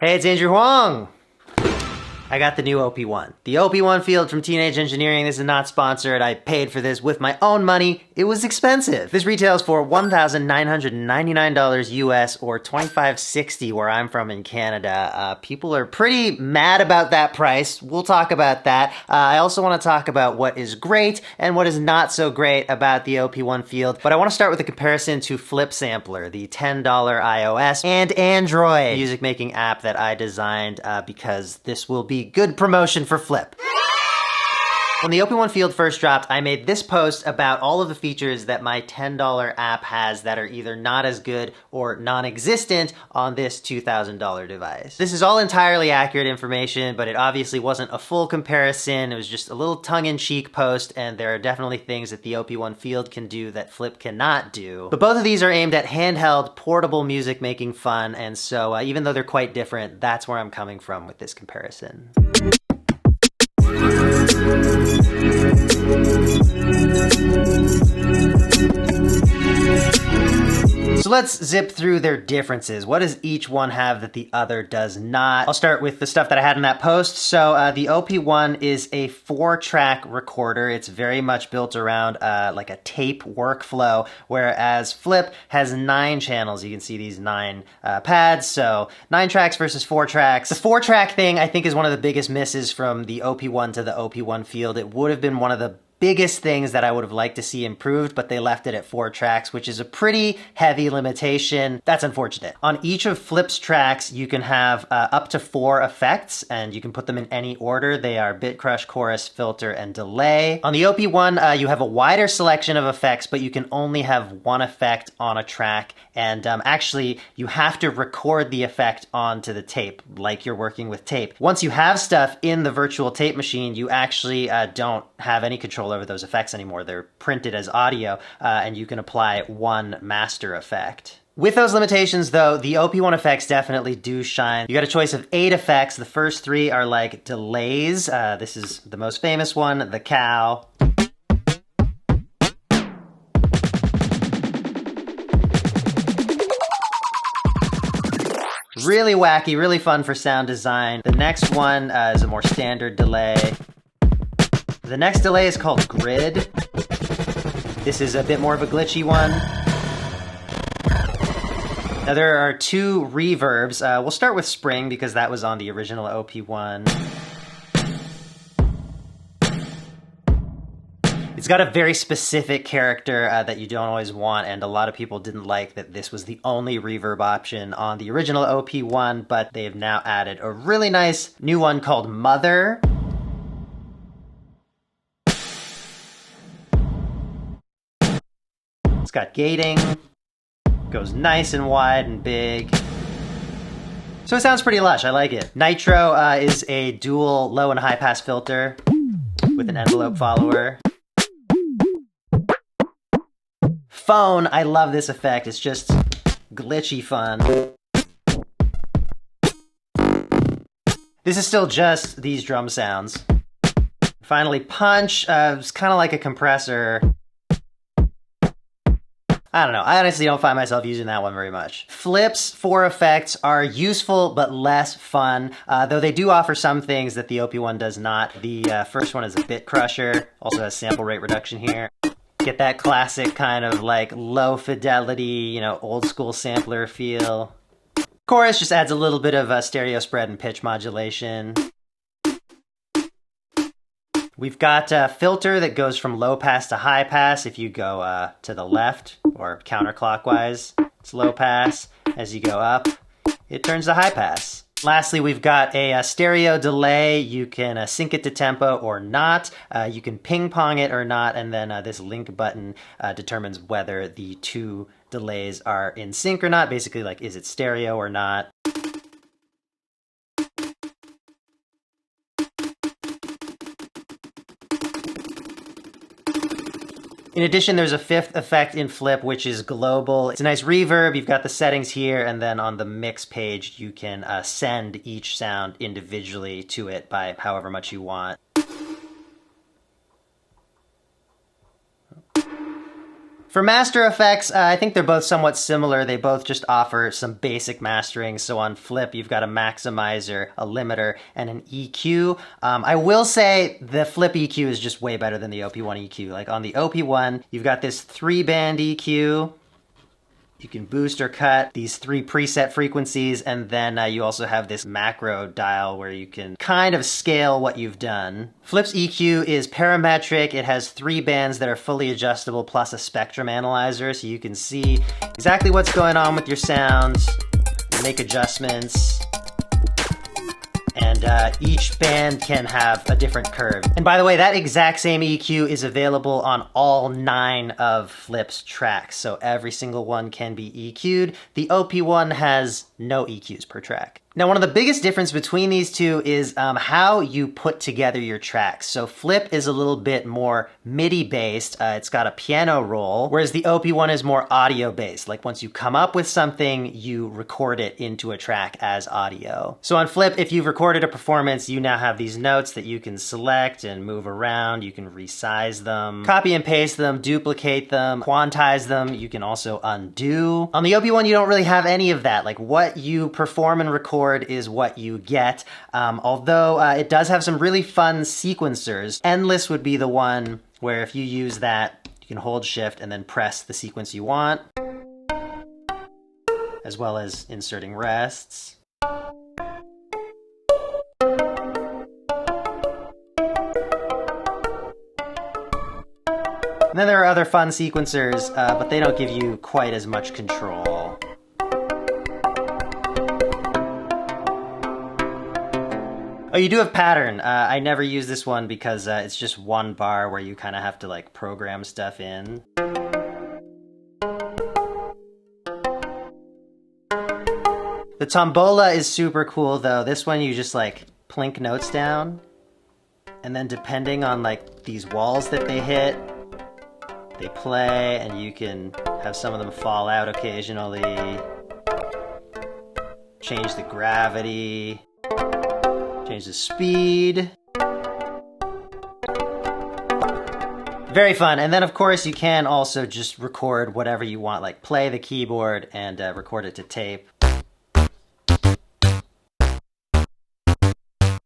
Hey, it's Andrew Huang. I got the new OP-1. The OP-1 field from Teenage Engineering. This is not sponsored. I paid for this with my own money. It was expensive. This retails for $1,999 US or $25.60 where I'm from in Canada. People are pretty mad about that price. We'll talk about that. I also want to talk about what is great and what is not so great about the OP-1 field. But I want to start with a comparison to Flip Sampler, the $10 iOS and Android music making app that I designed because this will be good promotion for Flip. When the OP-1 field first dropped, I made this post about all of the features that my $10 app has that are either not as good or non-existent on this $2,000 device. This is all entirely accurate information, but it obviously wasn't a full comparison. It was just a little tongue-in-cheek post, and there are definitely things that the OP-1 field can do that Flip cannot do. But both of these are aimed at handheld, portable music-making fun, and so even though they're quite different, that's where I'm coming from with this comparison. So let's zip through their differences. What does each one have that the other does not? I'll start with the stuff that I had in that post. So the OP-1 is a 4-track recorder. It's very much built around like a tape workflow, whereas Flip has 9 channels. You can see these 9 pads, so 9 tracks versus 4 tracks. The 4-track thing, I think, is one of the biggest misses from the OP-1 to the OP-1 field. It would have been one of the biggest things that I would have liked to see improved, but they left it at 4 tracks, which is a pretty heavy limitation. That's unfortunate. On each of Flip's tracks, you can have up to 4 effects, and you can put them in any order. They are bit crush, chorus, filter, and delay. On the OP-1, you have a wider selection of effects, but you can only have 1 effect on a track, and actually, you have to record the effect onto the tape, like you're working with tape. Once you have stuff in the virtual tape machine, you actually don't have any control over those effects anymore. They're printed as audio, and you can apply 1 master effect. With those limitations, though, the OP-1 effects definitely do shine. You got a choice of 8 effects. The first 3 are like delays. This is the most famous one, the cow. Really wacky, really fun for sound design. The next one is a more standard delay. The next delay is called Grid. This is a bit more of a glitchy one. Now there are 2 reverbs. We'll start with Spring because that was on the original OP-1. It's got a very specific character that you don't always want, and a lot of people didn't like that this was the only reverb option on the original OP-1, but they've now added a really nice new one called Mother. It's got gating, goes nice and wide and big. So it sounds pretty lush, I like it. Nitro is a dual low and high pass filter with an envelope follower. Phone, I love this effect, it's just glitchy fun. This is still just these drum sounds. Finally, Punch, it's kind of like a compressor. I don't know, I honestly don't find myself using that one very much. Flip's 4 effects are useful but less fun, though they do offer some things that the OP-1 does not. The first one is a bit crusher, also has sample rate reduction here. Get that classic kind of like low fidelity, you know, old school sampler feel. Chorus just adds a little bit of stereo spread and pitch modulation. We've got a filter that goes from low pass to high pass. If you go to the left or counterclockwise, it's low pass. As you go up, it turns to high pass. Lastly, we've got a stereo delay. You can sync it to tempo or not. You can ping pong it or not, and then this link button determines whether the 2 delays are in sync or not. Basically, like, is it stereo or not? In addition, there's a 5th effect in Flip, which is global. It's a nice reverb. You've got the settings here, and then on the mix page, you can send each sound individually to it by however much you want. For master effects, I think they're both somewhat similar. They both just offer some basic mastering. So on Flip, you've got a maximizer, a limiter, and an EQ. I will say the Flip EQ is just way better than the OP-1 EQ. Like on the OP-1, you've got this 3-band EQ. You can boost or cut these 3 preset frequencies, and then you also have this macro dial where you can kind of scale what you've done. Flip's EQ is parametric. It has 3 bands that are fully adjustable plus a spectrum analyzer, so you can see exactly what's going on with your sounds, make adjustments, and each band can have a different curve. And by the way, that exact same EQ is available on all 9 of Flip's tracks, so every single one can be EQ'd. The OP-1 has no EQs per track. Now, one of the biggest difference between these two is how you put together your tracks. So Flip is a little bit more MIDI based. It's got a piano roll, whereas the OP-1 is more audio based. Like once you come up with something, you record it into a track as audio. So on Flip, if you've recorded a performance, you now have these notes that you can select and move around. You can resize them, copy and paste them, duplicate them, quantize them. You can also undo. On the OP-1, you don't really have any of that. Like what you perform and record is what you get, although it does have some really fun sequencers. Endless would be the one where if you use that, you can hold shift and then press the sequence you want, as well as inserting rests. And then there are other fun sequencers, but they don't give you quite as much control. Oh, you do have pattern. I never use this one because it's just one bar where you kind of have to like program stuff in. The tombola is super cool though. This one you just like plink notes down, and then depending on like these walls that they hit, they play, and you can have some of them fall out occasionally. Change the gravity. Change the speed. Very fun. And then of course you can also just record whatever you want, like play the keyboard and record it to tape.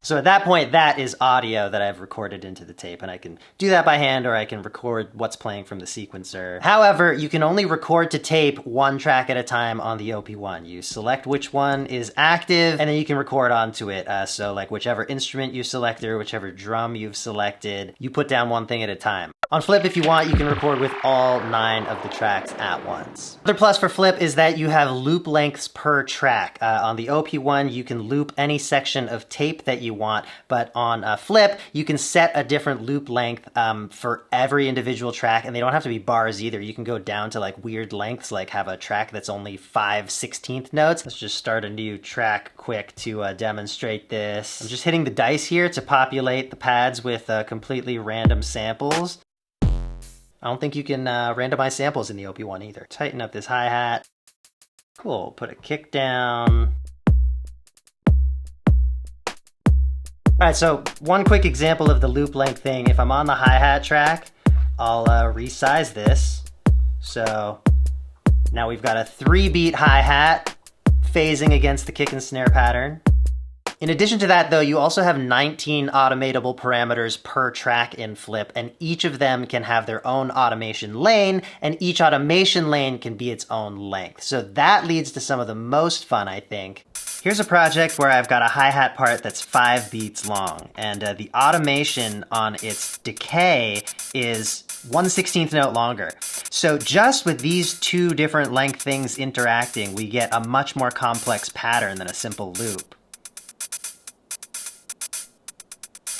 So at that point, that is audio that I've recorded into the tape, and I can do that by hand or I can record what's playing from the sequencer. However, you can only record to tape 1 track at a time on the OP-1. You select which one is active, and then you can record onto it. So like whichever instrument you selected or whichever drum you've selected, you put down one thing at a time. On Flip, if you want, you can record with all 9 of the tracks at once. Another plus for Flip is that you have loop lengths per track. On the OP-1, you can loop any section of tape that you want, but on Flip, you can set a different loop length for every individual track, and they don't have to be bars either. You can go down to like weird lengths, like have a track that's only 5/16 notes. Let's just start a new track quick to demonstrate this. I'm just hitting the dice here to populate the pads with completely random samples. I don't think you can randomize samples in the OP-1 either. Tighten up this hi-hat. Cool, put a kick down. All right, so one quick example of the loop length thing. If I'm on the hi-hat track, I'll resize this. So now we've got a 3-beat hi-hat phasing against the kick and snare pattern. In addition to that, though, you also have 19 automatable parameters per track in Flip, and each of them can have their own automation lane, and each automation lane can be its own length. So that leads to some of the most fun, I think. Here's a project where I've got a hi-hat part that's 5 beats long, and the automation on its decay is 1/16th note longer. So just with these 2 different length things interacting, we get a much more complex pattern than a simple loop.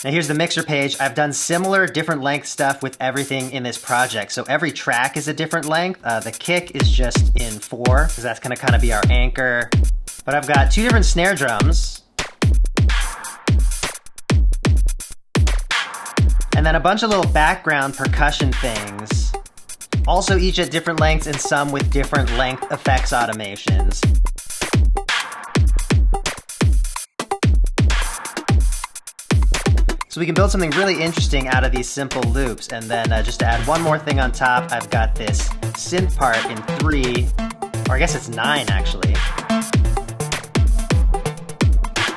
Now here's the mixer page. I've done similar different length stuff with everything in this project. So every track is a different length. The kick is just in 4, because that's gonna kind of be our anchor. But I've got 2 different snare drums. And then a bunch of little background percussion things. Also each at different lengths and some with different length effects automations. So we can build something really interesting out of these simple loops. And then just to add one more thing on top, I've got this synth part in 3, or I guess it's 9 actually.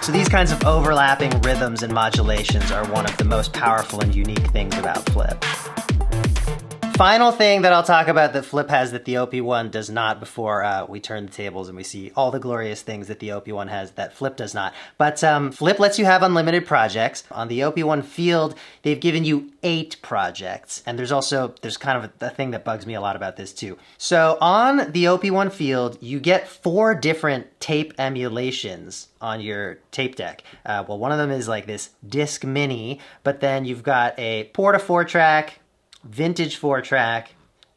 So these kinds of overlapping rhythms and modulations are one of the most powerful and unique things about Flip. Final thing that I'll talk about that Flip has that the OP-1 does not before we turn the tables and we see all the glorious things that the OP-1 has that Flip does not. But Flip lets you have unlimited projects. On the OP-1 field, they've given you 8 projects. And there's kind of a thing that bugs me a lot about this too. So on the OP-1 field, you get 4 different tape emulations on your tape deck. Well, one of them is like this Disc Mini, but then you've got a Porta 4-track, Vintage 4-track,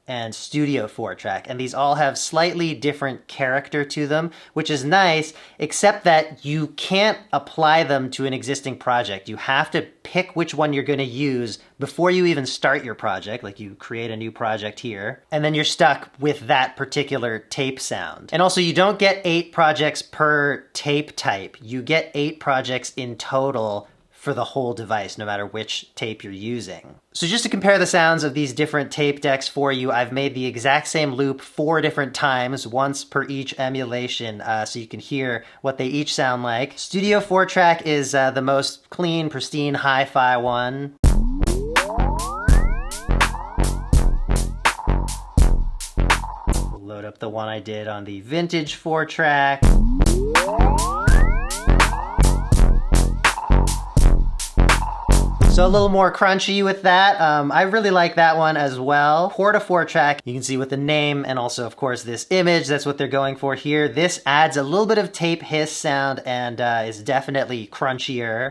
and Studio 4-track, and these all have slightly different character to them, which is nice, except that you can't apply them to an existing project. You have to pick which one you're going to use before you even start your project, like you create a new project here, and then you're stuck with that particular tape sound. And also, you don't get 8 projects per tape type. You get 8 projects in total for the whole device, no matter which tape you're using. So just to compare the sounds of these different tape decks for you, I've made the exact same loop 4 different times, once per each emulation, so you can hear what they each sound like. Studio 4-track is the most clean, pristine, hi-fi one. We'll load up the one I did on the Vintage 4-track. So a little more crunchy with that. I really like that one as well. Porta 4-track, you can see with the name and also, of course, this image, that's what they're going for here. This adds a little bit of tape hiss sound and is definitely crunchier.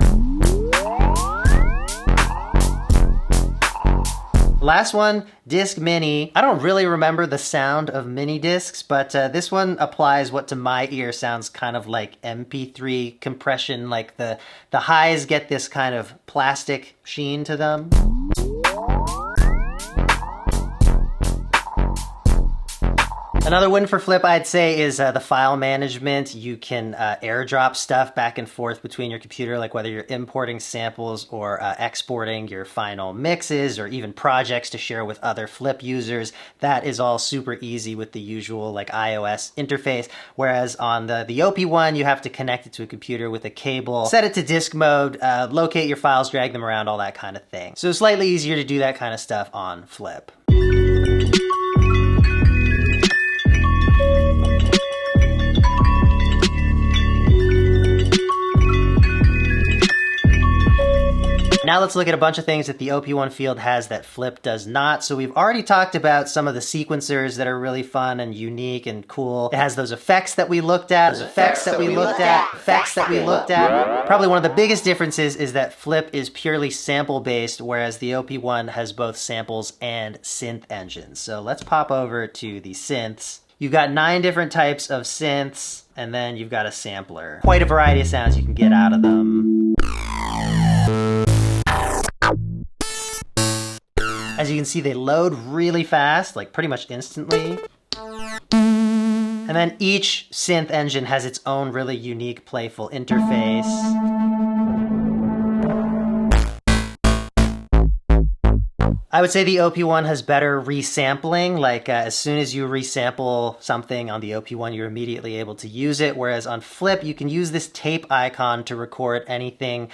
Last one, Disc Mini. I don't really remember the sound of mini discs, but this one applies what to my ear sounds kind of like MP3 compression, like the highs get this kind of plastic sheen to them. Another win for Flip, I'd say, is the file management. You can airdrop stuff back and forth between your computer, like whether you're importing samples or exporting your final mixes or even projects to share with other Flip users. That is all super easy with the usual like iOS interface, whereas on the OP-1, you have to connect it to a computer with a cable, set it to disk mode, locate your files, drag them around, all that kind of thing. So it's slightly easier to do that kind of stuff on Flip. Now let's look at a bunch of things that the OP-1 field has that Flip does not. So we've already talked about some of the sequencers that are really fun and unique and cool. It has those effects that we looked at, Probably one of the biggest differences is that Flip is purely sample-based, whereas the OP-1 has both samples and synth engines. So let's pop over to the synths. You've got 9 different types of synths, and then you've got a sampler. Quite a variety of sounds you can get out of them. As you can see, they load really fast, like pretty much instantly. And then each synth engine has its own really unique, playful interface. I would say the OP-1 has better resampling, like as soon as you resample something on the OP-1, you're immediately able to use it, whereas on Flip, you can use this tape icon to record anything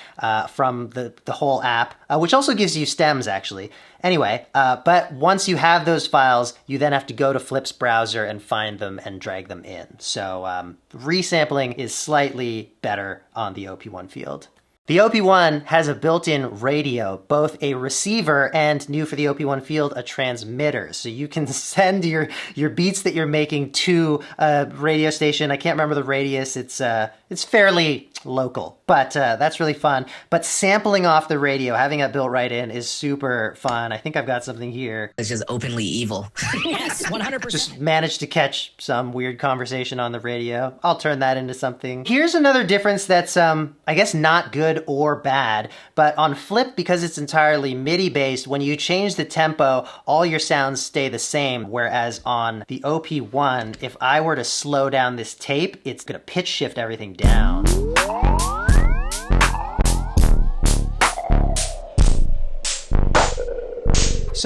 from the whole app, which also gives you stems, actually. Anyway, but once you have those files, you then have to go to Flip's browser and find them and drag them in. So resampling is slightly better on the OP-1 field. The OP-1 has a built-in radio, both a receiver and, new for the OP-1 field, a transmitter. So you can send your beats that you're making to a radio station. I can't remember the radius. It's fairly local, but that's really fun. But sampling off the radio, having that built right in, is super fun. I think I've got something here. It's just openly evil. Yes, 100%. Just managed to catch some weird conversation on the radio. I'll turn that into something. Here's another difference that's, I guess, not good or bad, but on Flip, because it's entirely MIDI based, when you change the tempo, all your sounds stay the same, whereas on the OP-1, if I were to slow down this tape, it's gonna pitch shift everything down.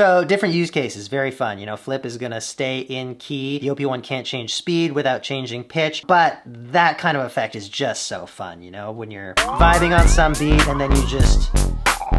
So different use cases, very fun. You know, flip is gonna stay in key. The OP-1 can't change speed without changing pitch, but that kind of effect is just so fun, you know, when you're vibing on some beat and then you just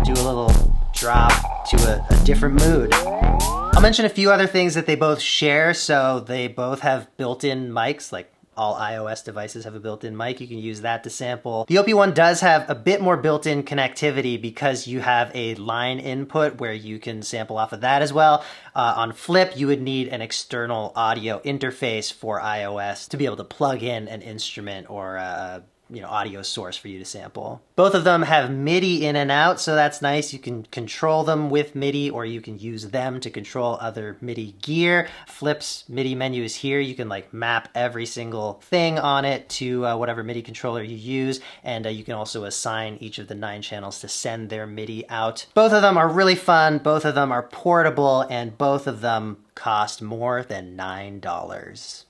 do a little drop to a different mood. I'll mention a few other things that they both share. So they both have built-in mics, like all iOS devices have a built-in mic. You can use that to sample. The OP-1 does have a bit more built-in connectivity because you have a line input where you can sample off of that as well. On flip, you would need an external audio interface for iOS to be able to plug in an instrument or audio source for you to sample. Both of them have MIDI in and out, so that's nice. You can control them with MIDI, or you can use them to control other MIDI gear. Flip's MIDI menu is here. You can like map every single thing on it to whatever MIDI controller you use, and you can also assign each of the 9 channels to send their MIDI out. Both of them are really fun, both of them are portable, and both of them cost more than $9.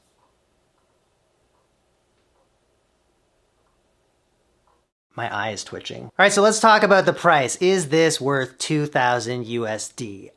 My eye is twitching. All right, so let's talk about the price. Is this worth 2,000 USD?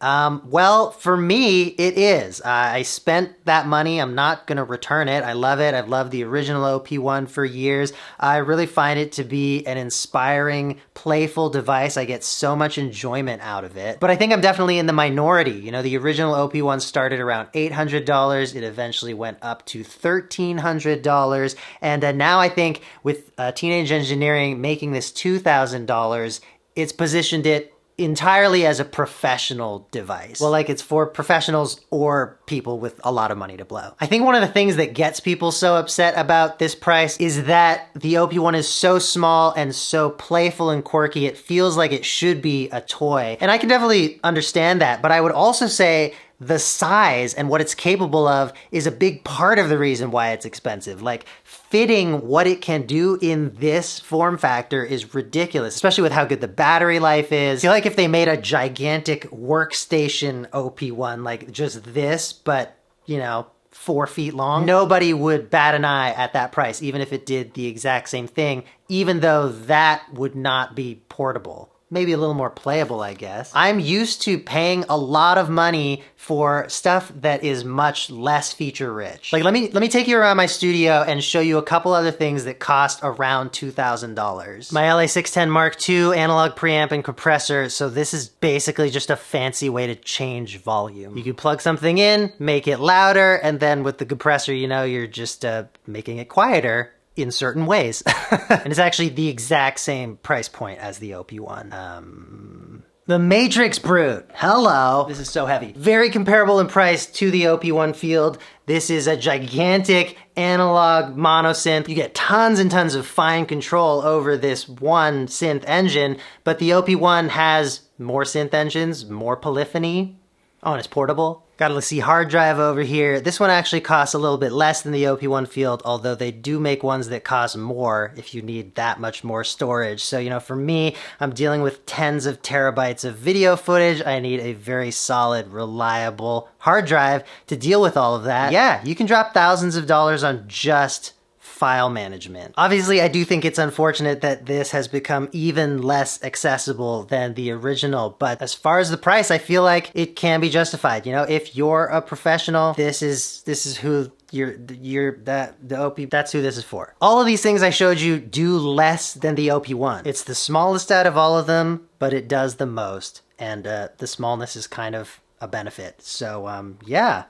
Well, for me, it is. I spent that money. I'm not gonna return it. I love it. I've loved the original OP-1 for years. I really find it to be an inspiring, playful device. I get so much enjoyment out of it. But I think I'm definitely in the minority. You know, the original OP-1 started around $800. It eventually went up to $1,300. And now I think with Teenage Engineering making this $2,000, it's positioned it entirely as a professional device. Well, like it's for professionals or people with a lot of money to blow. I think one of the things that gets people so upset about this price is that the OP-1 is so small and so playful and quirky, it feels like it should be a toy. And I can definitely understand that, but I would also say the size and what it's capable of is a big part of the reason why it's expensive. Like, fitting what it can do in this form factor is ridiculous, especially with how good the battery life is. I feel like if they made a gigantic workstation OP-1, like just this, but, you know, 4 feet long, nobody would bat an eye at that price, even if it did the exact same thing, even though that would not be portable. Maybe a little more playable, I guess. I'm used to paying a lot of money for stuff that is much less feature rich. Like, let me take you around my studio and show you a couple other things that cost around $2,000. My LA610 Mark II analog preamp and compressor. So this is basically just a fancy way to change volume. You can plug something in, make it louder, and then with the compressor, you know, you're just making it quieter in certain ways. And it's actually the exact same price point as the OP-1. The Matrix Brute. Hello. This is so heavy. Very comparable in price to the OP-1 Field. This is a gigantic analog monosynth. You get tons and tons of fine control over this one synth engine, but the OP-1 has more synth engines, more polyphony. Oh, and it's portable. Got a C hard drive over here. This one actually costs a little bit less than the OP-1 Field, although they do make ones that cost more if you need that much more storage. So, you know, for me, I'm dealing with tens of terabytes of video footage. I need a very solid, reliable hard drive to deal with all of that. Yeah, you can drop thousands of dollars on just file management. Obviously, I do think it's unfortunate that this has become even less accessible than the original, but as far as the price, I feel like it can be justified. You know, if you're a professional, this is who the OP, that's who this is for. All of these things I showed you do less than the OP-1. It's the smallest out of all of them, but it does the most, and the smallness is kind of a benefit. So yeah.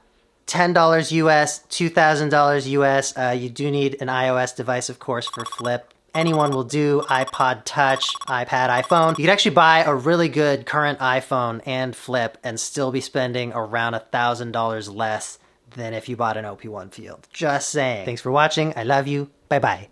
$10 US, $2,000 US. You do need an iOS device, of course, for flip. Anyone will do. iPod Touch, iPad, iPhone. You could actually buy a really good current iPhone and flip and still be spending around $1,000 less than if you bought an OP-1 Field. Just saying. Thanks for watching. I love you. Bye-bye.